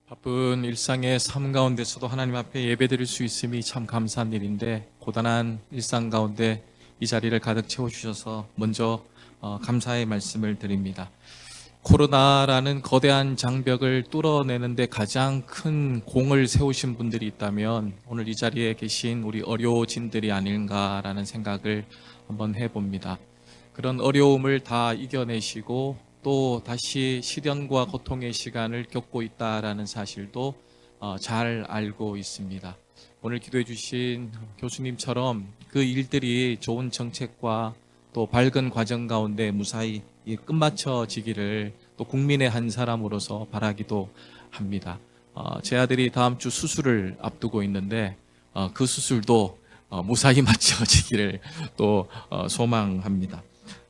바쁜 일상의 삶 가운데서도 하나님 앞에 예배드릴 수 있음이 참 감사한 일인데, 고단한 일상 가운데 이 자리를 가득 채워주셔서 먼저 감사의 말씀을 드립니다. 코로나라는 거대한 장벽을 뚫어내는데 가장 큰 공을 세우신 분들이 있다면 오늘 이 자리에 계신 우리 어려워진들이 아닌가라는 생각을 한번 해봅니다. 그런 어려움을 다 이겨내시고 또 다시 시련과 고통의 시간을 겪고 있다라는 사실도 잘 알고 있습니다. 오늘 기도해 주신 교수님처럼 그 일들이 좋은 정책과 또 밝은 과정 가운데 무사히 끝마쳐지기를 또 국민의 한 사람으로서 바라기도 합니다. 제 아들이 다음 주 수술을 앞두고 있는데 그 수술도 무사히 마쳐지기를 또 소망합니다.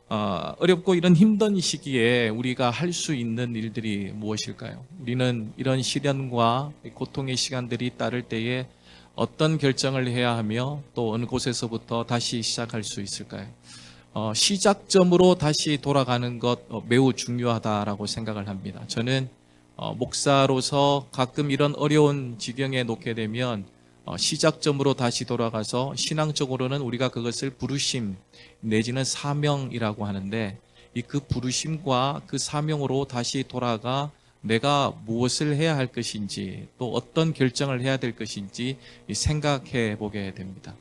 어렵고 이런 힘든 시기에 우리가 할 수 있는 일들이 무엇일까요? 우리는 이런 시련과 고통의 시간들이 따를 때에 어떤 결정을 해야 하며 또 어느 곳에서부터 다시 시작할 수 있을까요? 시작점으로 다시 돌아가는 것 매우 중요하다라고 생각을 합니다. 저는 목사로서 가끔 이런 어려운 지경에 놓게 되면 시작점으로 다시 돌아가서 신앙적으로는 우리가 그것을 부르심 내지는 사명이라고 하는데, 그 부르심과 그 사명으로 다시 돌아가 내가 무엇을 해야 할 것인지 또 어떤 결정을 해야 될 것인지 생각해 보게 됩니다.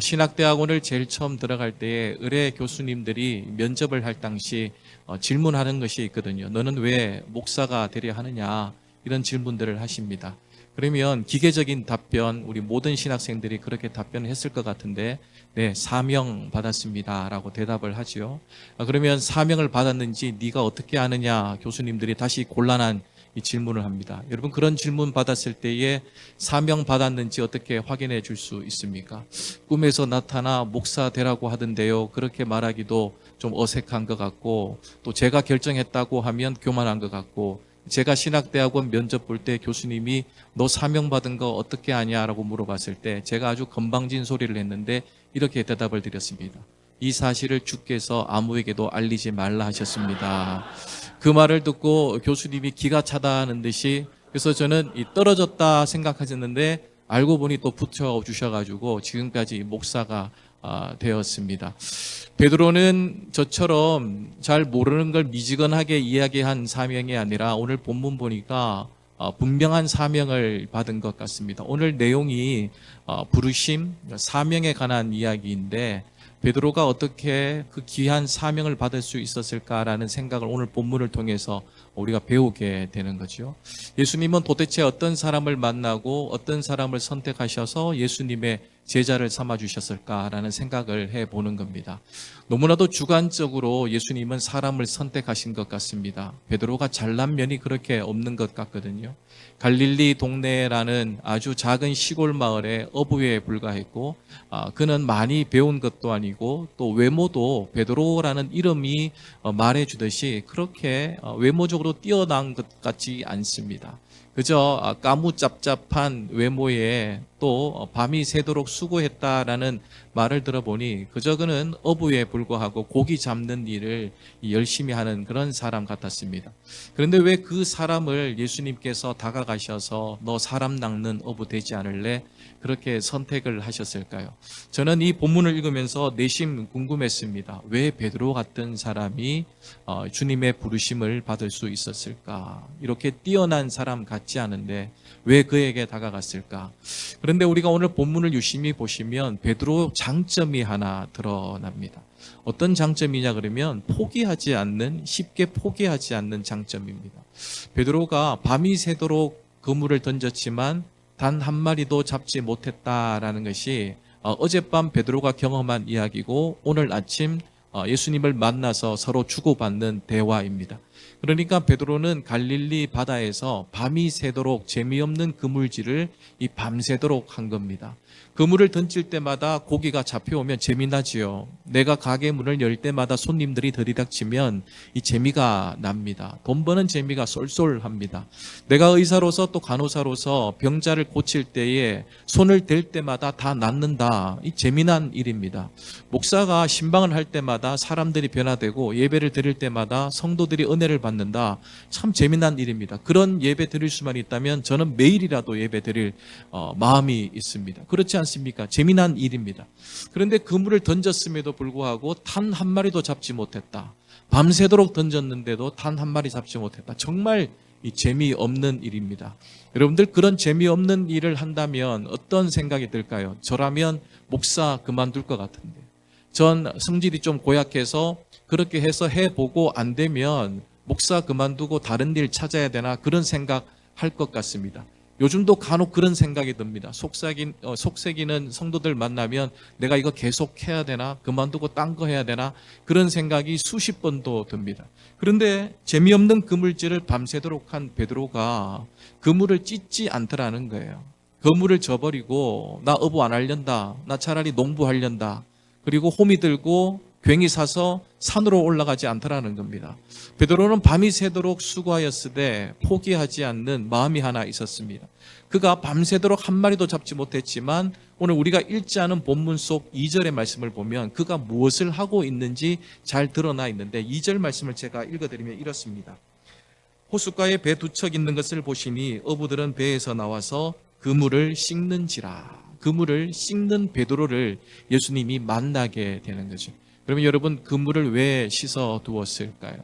신학대학원을 제일 처음 들어갈 때에 의뢰 교수님들이 면접을 할 당시 질문하는 것이 있거든요. 너는 왜 목사가 되려 하느냐, 이런 질문들을 하십니다. 그러면 기계적인 답변, 우리 모든 신학생들이 그렇게 답변을 했을 것 같은데, 네, 사명 받았습니다 라고 대답을 하지요. 그러면 사명을 받았는지 네가 어떻게 아느냐, 교수님들이 다시 곤란한 이 질문을 합니다. 여러분, 그런 질문 받았을 때에 사명 받았는지 어떻게 확인해 줄 수 있습니까? 꿈에서 나타나 목사 되라고 하던데요, 그렇게 말하기도 좀 어색한 것 같고, 또 제가 결정했다고 하면 교만한 것 같고, 제가 신학대학원 면접 볼 때 교수님이 너 사명 받은 거 어떻게 아냐라고 물어봤을 때 제가 아주 건방진 소리를 했는데 이렇게 대답을 드렸습니다. 이 사실을 주께서 아무에게도 알리지 말라 하셨습니다. 그 말을 듣고 교수님이 기가 차다는 듯이, 그래서 저는 떨어졌다 생각하셨는데 알고 보니 또 붙여주셔가지고 지금까지 목사가 되었습니다. 베드로는 저처럼 잘 모르는 걸 미지근하게 이야기한 사명이 아니라 오늘 본문 보니까 분명한 사명을 받은 것 같습니다. 오늘 내용이 부르심, 사명에 관한 이야기인데 베드로가 어떻게 그 귀한 사명을 받을 수 있었을까라는 생각을 오늘 본문을 통해서 우리가 배우게 되는 거죠. 예수님은 도대체 어떤 사람을 만나고 어떤 사람을 선택하셔서 예수님의 제자를 삼아주셨을까라는 생각을 해보는 겁니다. 너무나도 주관적으로 예수님은 사람을 선택하신 것 같습니다. 베드로가 잘난 면이 그렇게 없는 것 같거든요. 갈릴리 동네라는 아주 작은 시골 마을의 어부에 불과했고, 그는 많이 배운 것도 아니고 또 외모도 베드로라는 이름이 말해주듯이 그렇게 외모적으로 뛰어난 것 같지 않습니다. 그저 까무잡잡한 외모에 또 밤이 새도록 수고했다라는 말을 들어보니 그저 그는 어부에 불과하고 고기 잡는 일을 열심히 하는 그런 사람 같았습니다. 그런데 왜 그 사람을 예수님께서 다가가셔서 너 사람 낚는 어부 되지 않을래? 그렇게 선택을 하셨을까요? 저는 이 본문을 읽으면서 내심 궁금했습니다. 왜 베드로 같은 사람이 주님의 부르심을 받을 수 있었을까? 이렇게 뛰어난 사람 같지 않은데 왜 그에게 다가갔을까? 그런데 우리가 오늘 본문을 유심히 보시면 베드로 장점이 하나 드러납니다. 어떤 장점이냐 그러면 쉽게 포기하지 않는 장점입니다. 베드로가 밤이 새도록 그물을 던졌지만 단 한 마리도 잡지 못했다라는 것이 어젯밤 베드로가 경험한 이야기고 오늘 아침 예수님을 만나서 서로 주고받는 대화입니다. 그러니까 베드로는 갈릴리 바다에서 밤이 새도록 재미없는 그물질을 밤새도록 한 겁니다. 그물을 던질 때마다 고기가 잡혀오면 재미나지요. 내가 가게 문을 열 때마다 손님들이 들이닥치면 이 재미가 납니다. 돈 버는 재미가 쏠쏠합니다. 내가 의사로서 또 간호사로서 병자를 고칠 때에 손을 댈 때마다 다 낫는다. 이 재미난 일입니다. 목사가 신방을 할 때마다 사람들이 변화되고 예배를 드릴 때마다 성도들이 은혜를 인내를 받는다. 참 재미난 일입니다. 그런 예배 드릴 수만 있다면 저는 매일이라도 예배 드릴 마음이 있습니다. 그렇지 않습니까? 재미난 일입니다. 그런데 그물을 던졌음에도 불구하고 단 한 마리도 잡지 못했다. 밤새도록 던졌는데도 단 한 마리 잡지 못했다. 정말 이 재미없는 일입니다. 여러분들 그런 재미없는 일을 한다면 어떤 생각이 들까요? 저라면 목사 그만둘 것 같은데. 전 성질이 좀 고약해서 그렇게 해서 해보고 안 되면 목사 그만두고 다른 일 찾아야 되나 그런 생각 할 것 같습니다. 요즘도 간혹 그런 생각이 듭니다. 속삭이는 성도들 만나면 내가 이거 계속 해야 되나? 그만두고 딴 거 해야 되나? 그런 생각이 수십 번도 듭니다. 그런데 재미없는 그물질을 밤새도록 한 베드로가 그물을 찢지 않더라는 거예요. 그물을 저버리고 나 어부 안 하련다. 나 차라리 농부하련다. 그리고 호미 들고 괭이 사서 산으로 올라가지 않더라는 겁니다. 베드로는 밤이 새도록 수고하였으되 포기하지 않는 마음이 하나 있었습니다. 그가 밤새도록 한 마리도 잡지 못했지만 오늘 우리가 읽지 않은 본문 속 2절의 말씀을 보면 그가 무엇을 하고 있는지 잘 드러나 있는데 2절 말씀을 제가 읽어드리면 이렇습니다. 호숫가에 배 두 척 있는 것을 보시니 어부들은 배에서 나와서 그물을 씻는지라. 그물을 씻는 베드로를 예수님이 만나게 되는 거죠. 그러면 여러분 그물을 왜 씻어 두었을까요?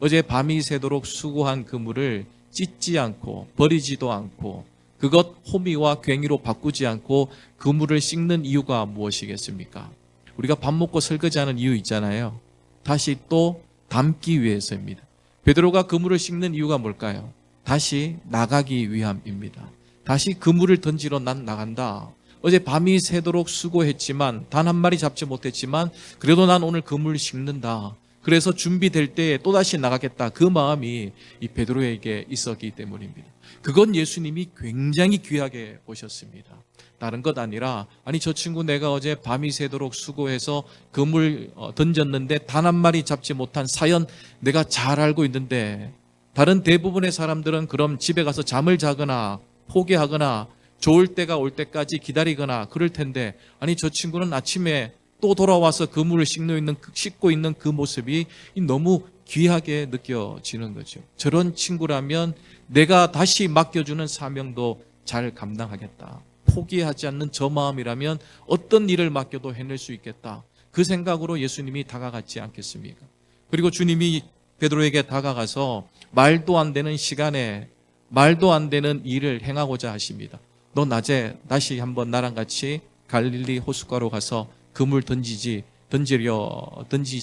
어제 밤이 새도록 수고한 그물을 찢지 않고 버리지도 않고 그것 호미와 괭이로 바꾸지 않고 그물을 씻는 이유가 무엇이겠습니까? 우리가 밥 먹고 설거지하는 이유 있잖아요. 다시 또 담기 위해서입니다. 베드로가 그물을 씻는 이유가 뭘까요? 다시 나가기 위함입니다. 다시 그물을 던지러 난 나간다. 어제 밤이 새도록 수고했지만 단 한 마리 잡지 못했지만 그래도 난 오늘 그물을 씻는다. 그래서 준비될 때에 또다시 나가겠다. 그 마음이 이 베드로에게 있었기 때문입니다. 그건 예수님이 굉장히 귀하게 보셨습니다. 다른 것 아니라 아니 저 친구 내가 어제 밤이 새도록 수고해서 그물 던졌는데 단 한 마리 잡지 못한 사연 내가 잘 알고 있는데 다른 대부분의 사람들은 그럼 집에 가서 잠을 자거나 포기하거나 좋을 때가 올 때까지 기다리거나 그럴 텐데 아니 저 친구는 아침에 또 돌아와서 그물을 씻고 있는 그 모습이 너무 귀하게 느껴지는 거죠. 저런 친구라면 내가 다시 맡겨주는 사명도 잘 감당하겠다. 포기하지 않는 저 마음이라면 어떤 일을 맡겨도 해낼 수 있겠다. 그 생각으로 예수님이 다가갔지 않겠습니까? 그리고 주님이 베드로에게 다가가서 말도 안 되는 시간에 말도 안 되는 일을 행하고자 하십니다. 너 낮에 다시 한번 나랑 같이 갈릴리 호숫가로 가서 그물 던지지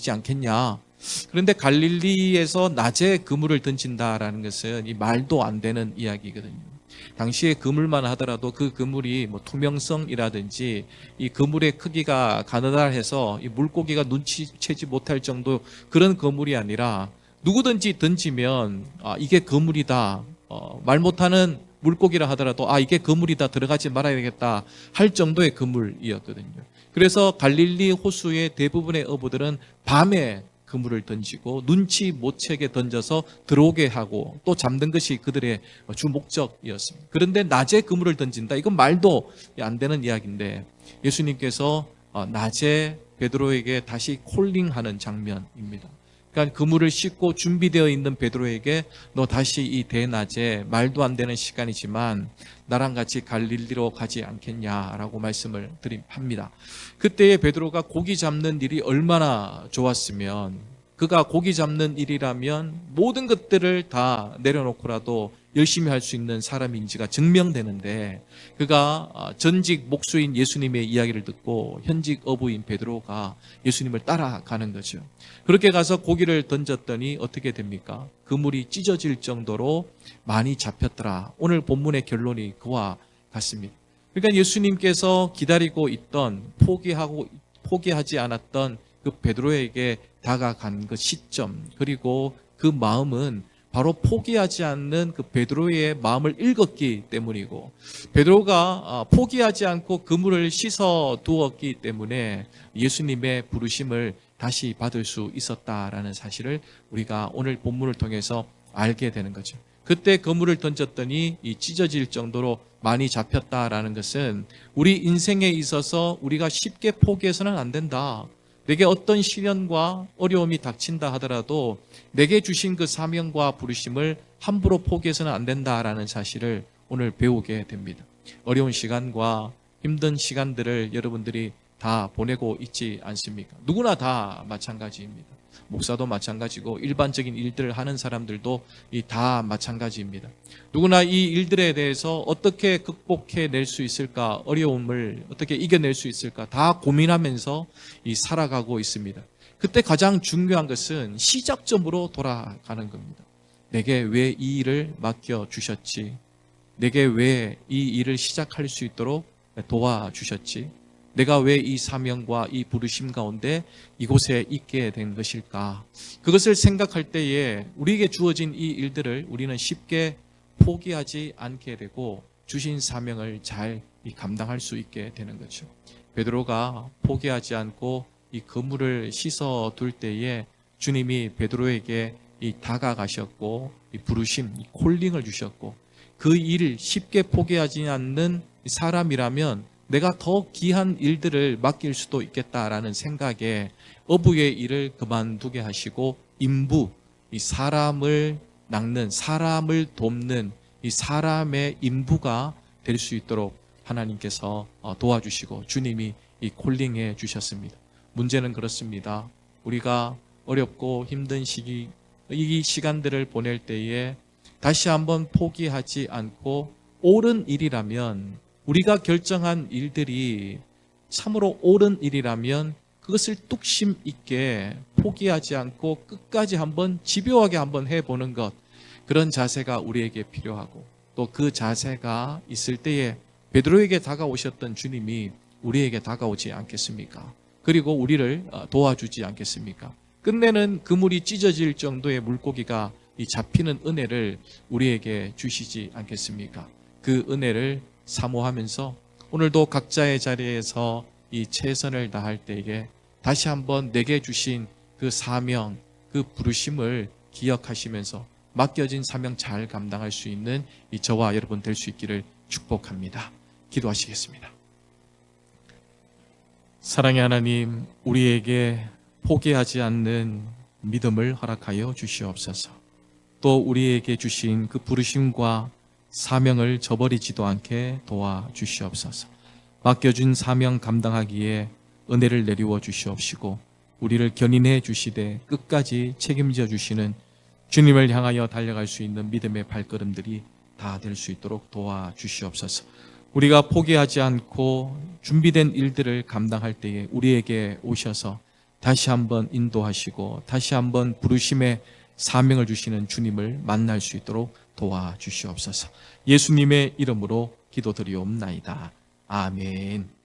않겠냐. 그런데 갈릴리에서 낮에 그물을 던진다라는 것은 이 말도 안 되는 이야기거든요. 당시에 그물만 하더라도 그 그물이 투명성이라든지 이 그물의 크기가 가느다해서 이 물고기가 눈치채지 못할 정도 그런 그물이 아니라 누구든지 던지면 이게 그물이다. 말 못하는 물고기라 하더라도 이게 그물이다 들어가지 말아야 되겠다 할 정도의 그물이었거든요. 그래서 갈릴리 호수의 대부분의 어부들은 밤에 그물을 던지고 눈치 못 채게 던져서 들어오게 하고 또 잡는 것이 그들의 주 목적이었습니다. 그런데 낮에 그물을 던진다. 이건 말도 안 되는 이야기인데 예수님께서 낮에 베드로에게 다시 콜링하는 장면입니다. 그러니까 그물을 씻고 준비되어 있는 베드로에게 너 다시 이 대낮에 말도 안 되는 시간이지만 나랑 같이 갈릴리로 가지 않겠냐라고 말씀을 합니다. 그때의 베드로가 고기 잡는 일이 얼마나 좋았으면 그가 고기 잡는 일이라면 모든 것들을 다 내려놓고라도 열심히 할 수 있는 사람인지가 증명되는데 그가 전직 목수인 예수님의 이야기를 듣고 현직 어부인 베드로가 예수님을 따라가는 거죠. 그렇게 가서 고기를 던졌더니 어떻게 됩니까? 그물이 찢어질 정도로 많이 잡혔더라. 오늘 본문의 결론이 그와 같습니다. 그러니까 예수님께서 기다리고 있던 포기하지 않았던 그 베드로에게 다가간 그 시점 그리고 그 마음은 바로 포기하지 않는 그 베드로의 마음을 읽었기 때문이고 베드로가 포기하지 않고 그물을 씻어 두었기 때문에 예수님의 부르심을 다시 받을 수 있었다라는 사실을 우리가 오늘 본문을 통해서 알게 되는 거죠. 그때 그물을 던졌더니 이 찢어질 정도로 많이 잡혔다라는 것은 우리 인생에 있어서 우리가 쉽게 포기해서는 안 된다. 내게 어떤 시련과 어려움이 닥친다 하더라도 내게 주신 그 사명과 부르심을 함부로 포기해서는 안 된다라는 사실을 오늘 배우게 됩니다. 어려운 시간과 힘든 시간들을 여러분들이 다 보내고 있지 않습니까? 누구나 다 마찬가지입니다. 목사도 마찬가지고 일반적인 일들을 하는 사람들도 다 마찬가지입니다. 누구나 이 일들에 대해서 어떻게 극복해 낼 수 있을까, 어려움을 어떻게 이겨낼 수 있을까 다 고민하면서 살아가고 있습니다. 그때 가장 중요한 것은 시작점으로 돌아가는 겁니다. 내게 왜 이 일을 맡겨주셨지? 내게 왜 이 일을 시작할 수 있도록 도와주셨지? 내가 왜 이 사명과 이 부르심 가운데 이곳에 있게 된 것일까? 그것을 생각할 때에 우리에게 주어진 이 일들을 우리는 쉽게 포기하지 않게 되고 주신 사명을 잘 감당할 수 있게 되는 거죠. 베드로가 포기하지 않고 이 그물을 씻어 둘 때에 주님이 베드로에게 다가가셨고 이 부르심, 이 콜링을 주셨고 그 일을 쉽게 포기하지 않는 사람이라면 내가 더 귀한 일들을 맡길 수도 있겠다라는 생각에 어부의 일을 그만두게 하시고 인부, 이 사람을 낚는, 사람을 돕는 이 사람의 인부가 될 수 있도록 하나님께서 도와주시고 주님이 이 콜링해 주셨습니다. 문제는 그렇습니다. 우리가 어렵고 힘든 시기, 이 시간들을 보낼 때에 다시 한번 포기하지 않고 옳은 일이라면 우리가 결정한 일들이 참으로 옳은 일이라면 그것을 뚝심 있게 포기하지 않고 끝까지 한번 집요하게 한번 해보는 것, 그런 자세가 우리에게 필요하고 또 그 자세가 있을 때에 베드로에게 다가오셨던 주님이 우리에게 다가오지 않겠습니까? 그리고 우리를 도와주지 않겠습니까? 끝내는 그물이 찢어질 정도의 물고기가 잡히는 은혜를 우리에게 주시지 않겠습니까? 그 은혜를 사모하면서 오늘도 각자의 자리에서 이 최선을 다할 때에 다시 한번 내게 주신 그 사명, 그 부르심을 기억하시면서 맡겨진 사명 잘 감당할 수 있는 이 저와 여러분 될 수 있기를 축복합니다. 기도하시겠습니다. 사랑의 하나님, 우리에게 포기하지 않는 믿음을 허락하여 주시옵소서. 또 우리에게 주신 그 부르심과 사명을 저버리지도 않게 도와주시옵소서. 맡겨준 사명 감당하기에 은혜를 내리워 주시옵시고 우리를 견인해 주시되 끝까지 책임져 주시는 주님을 향하여 달려갈 수 있는 믿음의 발걸음들이 다 될 수 있도록 도와주시옵소서. 우리가 포기하지 않고 준비된 일들을 감당할 때에 우리에게 오셔서 다시 한번 인도하시고 다시 한번 부르심의 사명을 주시는 주님을 만날 수 있도록 도와주시옵소서. 예수님의 이름으로 기도드리옵나이다. 아멘.